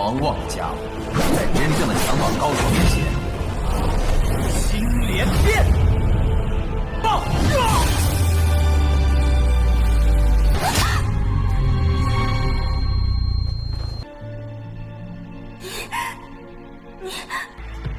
狂妄的家伙，在真正的强蟒高手面前，青莲变，爆！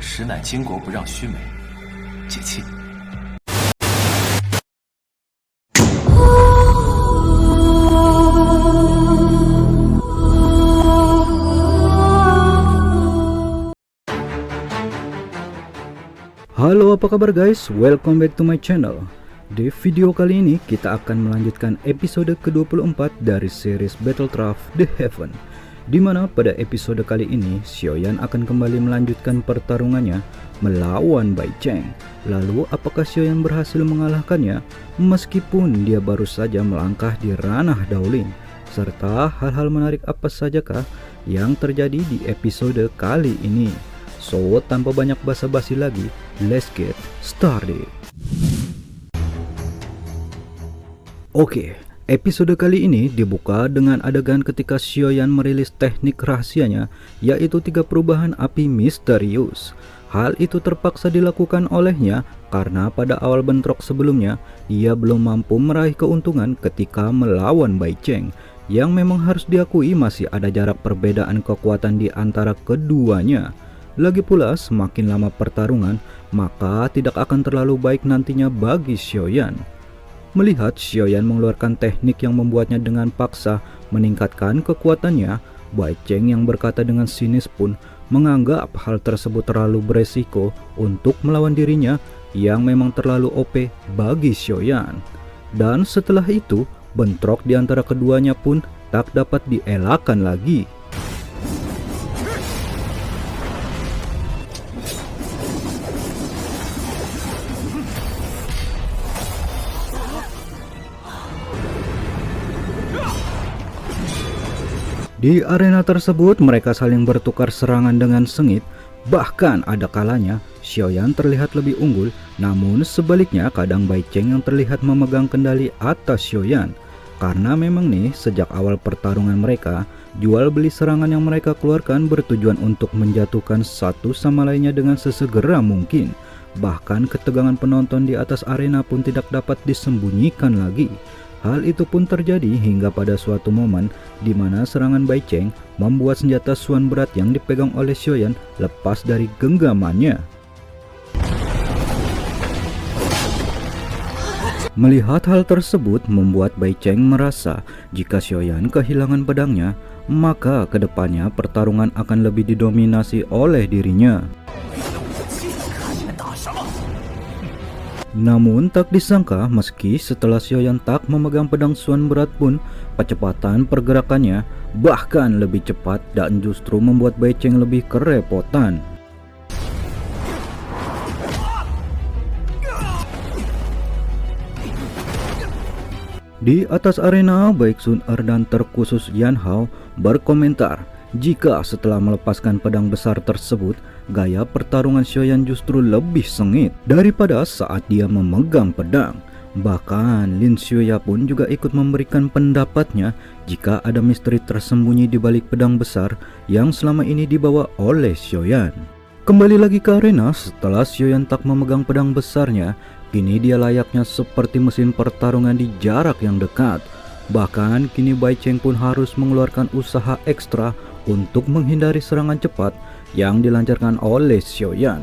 实乃巾帼不让须眉，解气。Halo, apa kabar guys? Welcome back to my channel. Di video kali ini kita akan melanjutkan episode ke-24 dari series Battlecraft The Heaven, dimana pada episode kali ini Xiaoyan akan kembali melanjutkan pertarungannya melawan Bai Cheng. Lalu apakah Xiaoyan berhasil mengalahkannya meskipun dia baru saja melangkah di ranah Daolin? Serta hal-hal menarik apa sajakah yang terjadi di episode kali ini? So, tanpa banyak basa-basi lagi, let's get started. Oke, episode kali ini dibuka dengan adegan ketika Xiaoyan merilis teknik rahasianya, yaitu 3 perubahan api misterius. Hal itu terpaksa dilakukan olehnya karena pada awal bentrok sebelumnya, ia belum mampu meraih keuntungan ketika melawan Bai Cheng, yang memang harus diakui masih ada jarak perbedaan kekuatan di antara keduanya. Lagi pula semakin lama pertarungan, maka tidak akan terlalu baik nantinya bagi Xiaoyan. Melihat Xiaoyan mengeluarkan teknik yang membuatnya dengan paksa meningkatkan kekuatannya, Bai Cheng yang berkata dengan sinis pun menganggap hal tersebut terlalu beresiko untuk melawan dirinya yang memang terlalu OP bagi Xiaoyan. Dan setelah itu, bentrok di antara keduanya pun tak dapat dielakkan lagi. Di arena tersebut mereka saling bertukar serangan dengan sengit. Bahkan ada kalanya Xiaoyan terlihat lebih unggul, namun sebaliknya kadang Bai Cheng yang terlihat memegang kendali atas Xiaoyan. Karena memang nih sejak awal pertarungan mereka, jual beli serangan yang mereka keluarkan bertujuan untuk menjatuhkan satu sama lainnya dengan sesegera mungkin. Bahkan ketegangan penonton di atas arena pun tidak dapat disembunyikan lagi. Hal itu pun terjadi hingga pada suatu momen di mana serangan Bai Cheng membuat senjata suan berat yang dipegang oleh Xiaoyan lepas dari genggamannya. Melihat hal tersebut membuat Bai Cheng merasa jika Xiaoyan kehilangan pedangnya, maka kedepannya pertarungan akan lebih didominasi oleh dirinya. Namun tak disangka meski setelah Xiaoyan tak memegang pedang suan berat pun, kecepatan pergerakannya bahkan lebih cepat dan justru membuat Bai Cheng lebih kerepotan. Di atas arena, baik Sun Er dan terkhusus Yan Hao berkomentar jika setelah melepaskan pedang besar tersebut, gaya pertarungan Xiaoyan justru lebih sengit daripada saat dia memegang pedang. Bahkan Lin Xuya pun juga ikut memberikan pendapatnya jika ada misteri tersembunyi di balik pedang besar yang selama ini dibawa oleh Xiaoyan. Kembali lagi ke arena, setelah Xiaoyan tak memegang pedang besarnya, kini dia layaknya seperti mesin pertarungan di jarak yang dekat. Bahkan kini Bai Cheng pun harus mengeluarkan usaha ekstra untuk menghindari serangan cepat yang dilancarkan oleh Xiaoyan.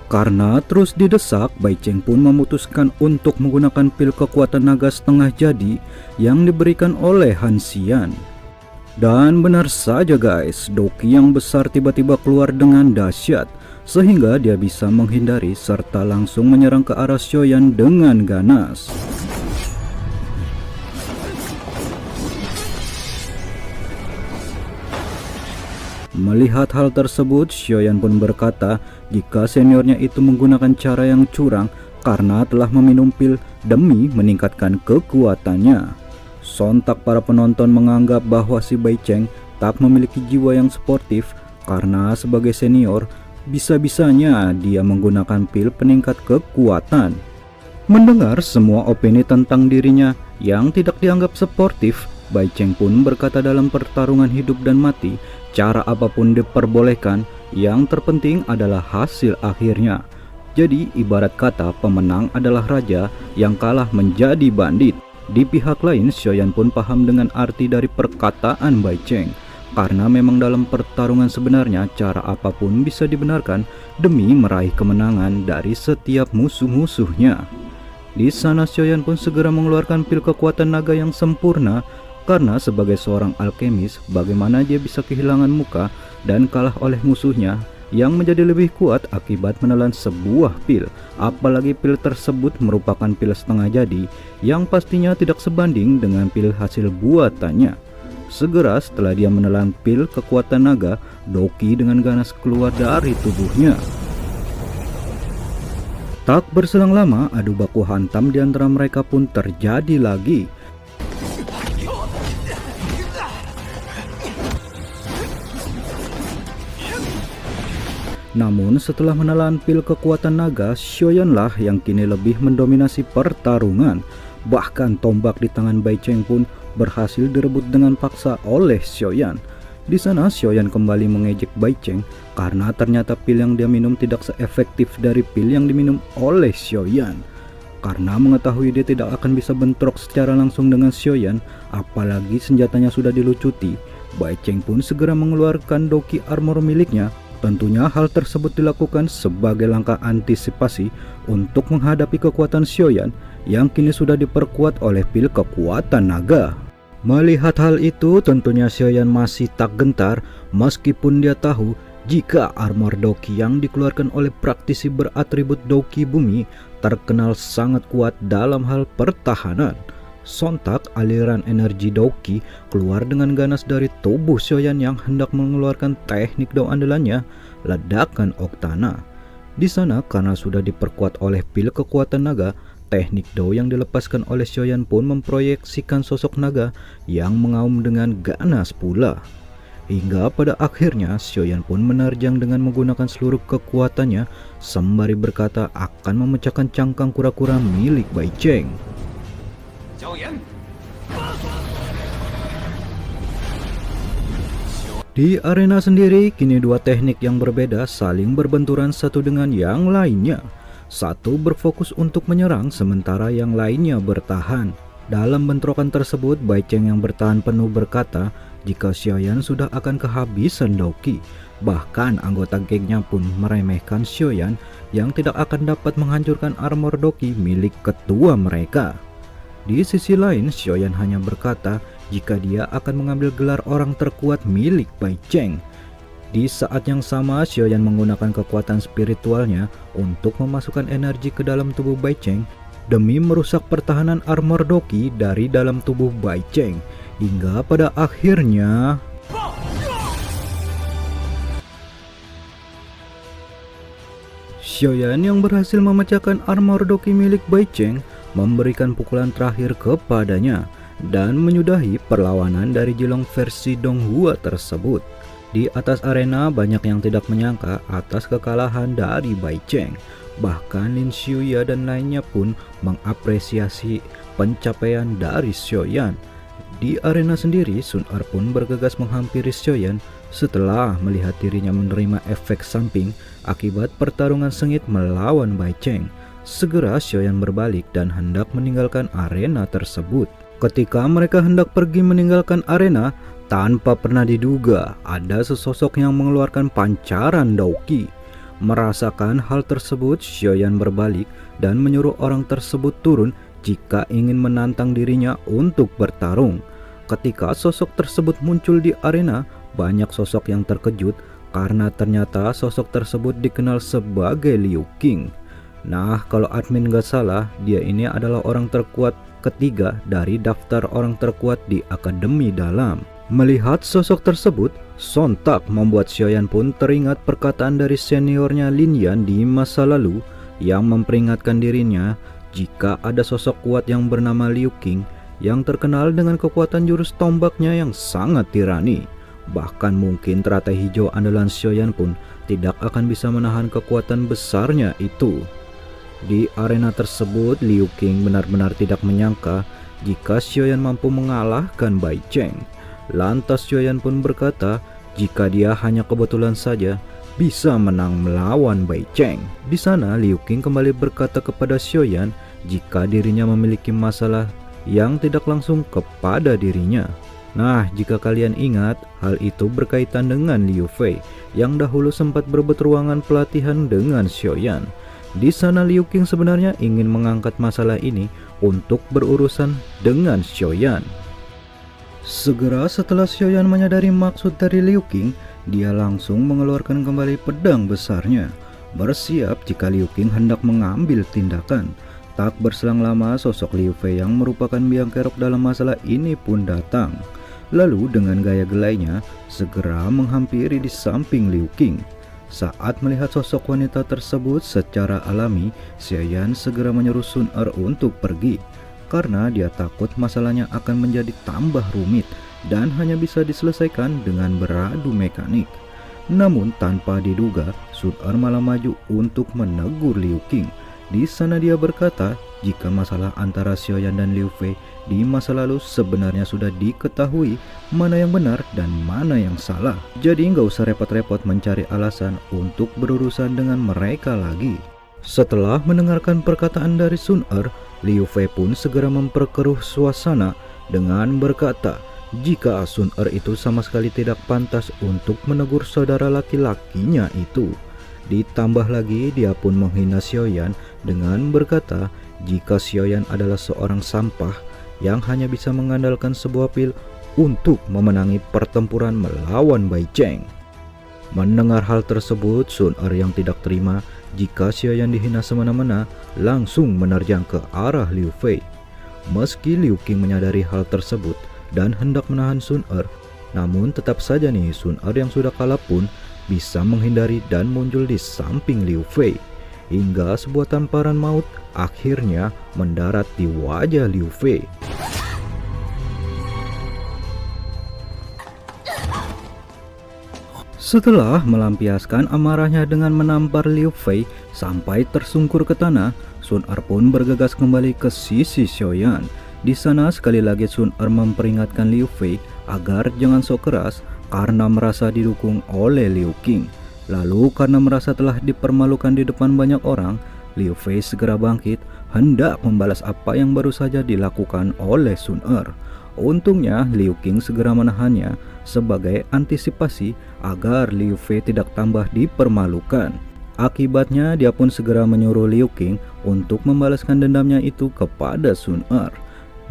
Karena terus didesak, Bai Cheng pun memutuskan untuk menggunakan pil kekuatan naga setengah jadi yang diberikan oleh Han Xian. Dan benar saja guys, doki yang besar tiba-tiba keluar dengan dahsyat, sehingga dia bisa menghindari serta langsung menyerang ke arah Xiaoyan dengan ganas. Melihat hal tersebut, Xiaoyan pun berkata jika seniornya itu menggunakan cara yang curang karena telah meminum pil demi meningkatkan kekuatannya. Sontak para penonton menganggap bahwa si Bai Cheng tak memiliki jiwa yang sportif karena sebagai senior, bisa-bisanya dia menggunakan pil peningkat kekuatan. Mendengar semua opini tentang dirinya yang tidak dianggap sportif, Bai Cheng pun berkata dalam pertarungan hidup dan mati, cara apapun diperbolehkan, yang terpenting adalah hasil akhirnya. Jadi ibarat kata pemenang adalah raja, yang kalah menjadi bandit. Di pihak lain, Xiaoyan pun paham dengan arti dari perkataan Bai Cheng. Karena memang dalam pertarungan sebenarnya cara apapun bisa dibenarkan demi meraih kemenangan dari setiap musuh-musuhnya. Di sana Xiaoyan pun segera mengeluarkan pil kekuatan naga yang sempurna. Karena sebagai seorang alkemis, bagaimana dia bisa kehilangan muka dan kalah oleh musuhnya yang menjadi lebih kuat akibat menelan sebuah pil. Apalagi pil tersebut merupakan pil setengah jadi yang pastinya tidak sebanding dengan pil hasil buatannya. Segera setelah dia menelan pil kekuatan naga, Doki dengan ganas keluar dari tubuhnya. Tak berselang lama, adu baku hantam di antara mereka pun terjadi lagi. Namun setelah menelan pil kekuatan naga, Xiaoyan lah yang kini lebih mendominasi pertarungan. Bahkan tombak di tangan Bai Cheng pun berhasil direbut dengan paksa oleh Xiaoyan. Di sana Xiaoyan kembali mengejek Bai Cheng karena ternyata pil yang dia minum tidak seefektif dari pil yang diminum oleh Xiaoyan. Karena mengetahui dia tidak akan bisa bentrok secara langsung dengan Xiaoyan, apalagi senjatanya sudah dilucuti, Bai Cheng pun segera mengeluarkan Doki armor miliknya. Tentunya hal tersebut dilakukan sebagai langkah antisipasi untuk menghadapi kekuatan Xiaoyan yang kini sudah diperkuat oleh pil kekuatan naga. Melihat hal itu, tentunya Xiaoyan masih tak gentar meskipun dia tahu jika armor Doki yang dikeluarkan oleh praktisi beratribut Doki bumi terkenal sangat kuat dalam hal pertahanan. Sontak aliran energi Doki keluar dengan ganas dari tubuh Xiaoyan yang hendak mengeluarkan teknik dao andalannya, ledakan Oktana. Di sana karena sudah diperkuat oleh pil kekuatan naga, teknik dao yang dilepaskan oleh Xiaoyan pun memproyeksikan sosok naga yang mengaum dengan ganas pula. Hingga pada akhirnya Xiaoyan pun menerjang dengan menggunakan seluruh kekuatannya sembari berkata akan memecahkan cangkang kura-kura milik Bai Cheng. Di arena sendiri, kini dua teknik yang berbeda saling berbenturan satu dengan yang lainnya. Satu berfokus untuk menyerang, sementara yang lainnya bertahan. Dalam bentrokan tersebut, Bai Cheng yang bertahan penuh berkata jika Xiaoyan sudah akan kehabisan Doki. Bahkan anggota gengnya pun meremehkan Xiaoyan yang tidak akan dapat menghancurkan armor Doki milik ketua mereka. Di sisi lain, Xiaoyan hanya berkata jika dia akan mengambil gelar orang terkuat milik Bai Cheng. Di saat yang sama, Xiaoyan menggunakan kekuatan spiritualnya untuk memasukkan energi ke dalam tubuh Bai Cheng demi merusak pertahanan armor Doki dari dalam tubuh Bai Cheng. Hingga pada akhirnya Xiaoyan yang berhasil memecahkan armor Doki milik Bai Cheng memberikan pukulan terakhir kepadanya dan menyudahi perlawanan dari Jilong versi Donghua tersebut. Di atas arena banyak yang tidak menyangka atas kekalahan dari Bai Cheng. Bahkan Lin Xiuya dan lainnya pun mengapresiasi pencapaian dari Xiaoyan. Di arena sendiri, Sun Er pun bergegas menghampiri Xiaoyan setelah melihat dirinya menerima efek samping akibat pertarungan sengit melawan Bai Cheng. Segera Xiaoyan berbalik dan hendak meninggalkan arena tersebut. Ketika mereka hendak pergi meninggalkan arena, tanpa pernah diduga ada sesosok yang mengeluarkan pancaran Doki. Merasakan hal tersebut, Xiaoyan berbalik dan menyuruh orang tersebut turun jika ingin menantang dirinya untuk bertarung. Ketika sosok tersebut muncul di arena, banyak sosok yang terkejut karena ternyata sosok tersebut dikenal sebagai Liu Qing. Nah, kalau admin gak salah, dia ini adalah orang terkuat ketiga dari daftar orang terkuat di Akademi Dalam. Melihat sosok tersebut, sontak membuat Xiaoyan pun teringat perkataan dari seniornya Lin Yan di masa lalu yang memperingatkan dirinya jika ada sosok kuat yang bernama Liu Qing yang terkenal dengan kekuatan jurus tombaknya yang sangat tirani. Bahkan mungkin teratai hijau andalan Xiaoyan pun tidak akan bisa menahan kekuatan besarnya itu. Di arena tersebut, Liu Qing benar-benar tidak menyangka jika Xiaoyan mampu mengalahkan Bai Cheng. Lantas Xiaoyan pun berkata jika dia hanya kebetulan saja bisa menang melawan Bai Cheng. Di sana Liu Qing kembali berkata kepada Xiaoyan jika dirinya memiliki masalah yang tidak langsung kepada dirinya. Nah, jika kalian ingat, hal itu berkaitan dengan Liu Fei yang dahulu sempat berebut ruangan pelatihan dengan Xiaoyan. Di sana Liu Qing sebenarnya ingin mengangkat masalah ini untuk berurusan dengan Xiaoyan. Segera setelah Xiaoyan menyadari maksud dari Liu Qing, dia langsung mengeluarkan kembali pedang besarnya, bersiap jika Liu Qing hendak mengambil tindakan. Tak berselang lama, sosok Liu Fei yang merupakan biang kerok dalam masalah ini pun datang. Lalu dengan gaya gelainya, segera menghampiri di samping Liu Qing. Saat melihat sosok wanita tersebut secara alami, Xiaoyan segera menyuruh Sun Er untuk pergi, karena dia takut masalahnya akan menjadi tambah rumit dan hanya bisa diselesaikan dengan beradu mekanik. Namun tanpa diduga, Sun Er malah maju untuk menegur Liu Qing. Di sana dia berkata jika masalah antara Xiaoyan dan Liu Fei di masa lalu sebenarnya sudah diketahui mana yang benar dan mana yang salah. Jadi nggak usah repot-repot mencari alasan untuk berurusan dengan mereka lagi. Setelah mendengarkan perkataan dari Sun Er, Liu Fei pun segera memperkeruh suasana dengan berkata jika Sun Er itu sama sekali tidak pantas untuk menegur saudara laki-lakinya itu. Ditambah lagi dia pun menghina Xiaoyan dengan berkata jika Xiaoyan adalah seorang sampah yang hanya bisa mengandalkan sebuah pil untuk memenangi pertempuran melawan Bai Cheng. Mendengar hal tersebut, Sun Er yang tidak terima jika Xiaoyan dihina semena-mena langsung menerjang ke arah Liu Fei. Meski Liu Qing menyadari hal tersebut dan hendak menahan Sun Er, namun tetap saja nih Sun Er yang sudah kalah pun bisa menghindari dan muncul di samping Liu Fei, hingga sebuah tamparan maut akhirnya mendarat di wajah Liu Fei. Setelah melampiaskan amarahnya dengan menampar Liu Fei sampai tersungkur ke tanah, Sun Er pun bergegas kembali ke sisi Xiaoyan. Di sana sekali lagi Sun Er memperingatkan Liu Fei agar jangan sok keras karena merasa didukung oleh Liu Qing. Lalu karena merasa telah dipermalukan di depan banyak orang, Liu Fei segera bangkit hendak membalas apa yang baru saja dilakukan oleh Sun Er. Untungnya Liu Qing segera menahannya sebagai antisipasi agar Liu Fei tidak tambah dipermalukan. Akibatnya dia pun segera menyuruh Liu Qing untuk membalaskan dendamnya itu kepada Sun Er.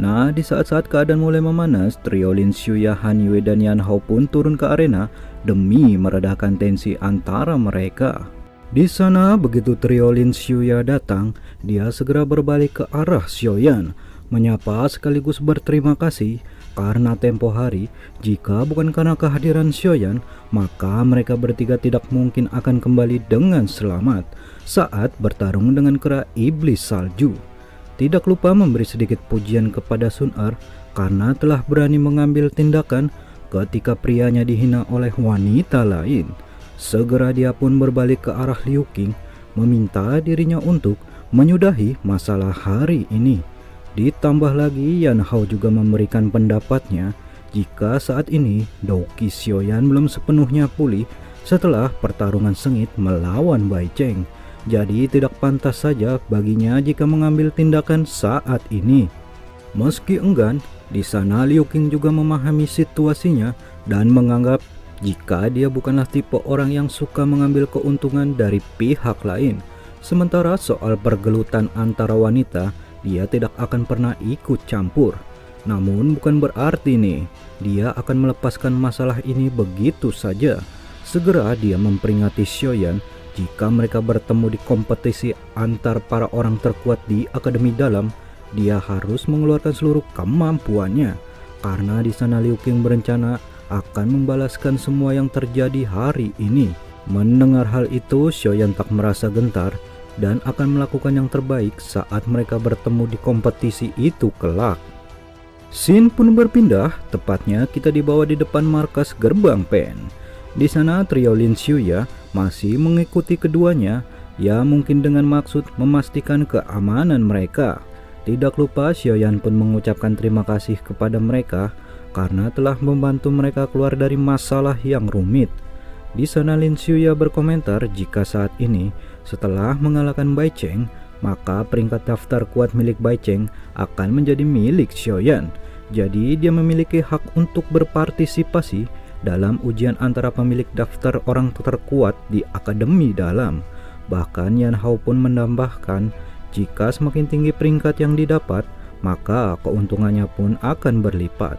Nah, di saat-saat keadaan mulai memanas, trio Lin Xuya, Han Yue, dan Yan Hao pun turun ke arena demi meredakan tensi antara mereka. Di sana, begitu trio Lin Xuya datang, dia segera berbalik ke arah Xiaoyan, menyapa sekaligus berterima kasih karena tempo hari, jika bukan karena kehadiran Xiaoyan, maka mereka bertiga tidak mungkin akan kembali dengan selamat saat bertarung dengan kera iblis salju. Tidak lupa memberi sedikit pujian kepada Sun Er karena telah berani mengambil tindakan ketika prianya dihina oleh wanita lain. Segera dia pun berbalik ke arah Liu Qing, meminta dirinya untuk menyudahi masalah hari ini. Ditambah lagi Yan Hao juga memberikan pendapatnya jika saat ini Dou Qi Xiaoyan belum sepenuhnya pulih setelah pertarungan sengit melawan Bai Cheng. Jadi tidak pantas saja baginya jika mengambil tindakan saat ini. Meski enggan, di sana Liu Qing juga memahami situasinya dan menganggap jika dia bukanlah tipe orang yang suka mengambil keuntungan dari pihak lain. Sementara soal pergelutan antara wanita, dia tidak akan pernah ikut campur. Namun bukan berarti nih, dia akan melepaskan masalah ini begitu saja. Segera dia memperingati Xiaoyan jika mereka bertemu di kompetisi antar para orang terkuat di Akademi Dalam, dia harus mengeluarkan seluruh kemampuannya. Karena di sana Liu Qing berencana akan membalaskan semua yang terjadi hari ini. Mendengar hal itu, Xiaoyan tak merasa gentar dan akan melakukan yang terbaik saat mereka bertemu di kompetisi itu kelak. Scene pun berpindah, tepatnya kita dibawa di depan markas gerbang Pen. Di sana trio Lin Xuya masih mengikuti keduanya, ya mungkin dengan maksud memastikan keamanan mereka. Tidak lupa Xiaoyan pun mengucapkan terima kasih kepada mereka karena telah membantu mereka keluar dari masalah yang rumit. Di sana Lin Xiuya berkomentar jika saat ini setelah mengalahkan Bai Cheng, maka peringkat daftar kuat milik Bai Cheng akan menjadi milik Xiaoyan. Jadi dia memiliki hak untuk berpartisipasi dalam ujian antara pemilik daftar orang terkuat di Akademi Dalam. Bahkan Yan Hao pun menambahkan, jika semakin tinggi peringkat yang didapat, maka keuntungannya pun akan berlipat.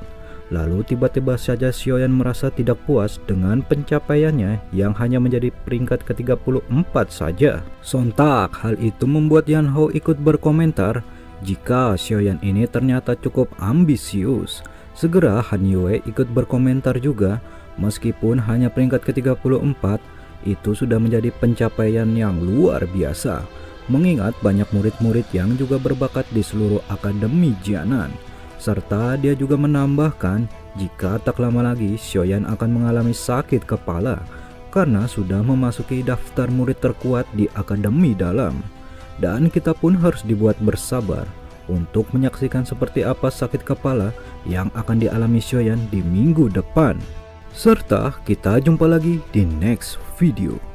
Lalu tiba-tiba saja Xiaoyan merasa tidak puas dengan pencapaiannya yang hanya menjadi peringkat ke-34 saja. Sontak hal itu membuat Yan Hao ikut berkomentar jika Xiaoyan ini ternyata cukup ambisius. Segera Han Yue ikut berkomentar juga, meskipun hanya peringkat ke-34, itu sudah menjadi pencapaian yang luar biasa. Mengingat banyak murid-murid yang juga berbakat di seluruh Akademi Jianan. Serta dia juga menambahkan jika tak lama lagi Xiaoyan akan mengalami sakit kepala karena sudah memasuki daftar murid terkuat di Akademi Dalam. Dan kita pun harus dibuat bersabar untuk menyaksikan seperti apa sakit kepala yang akan dialami Xiaoyan di minggu depan. Serta kita jumpa lagi di next video.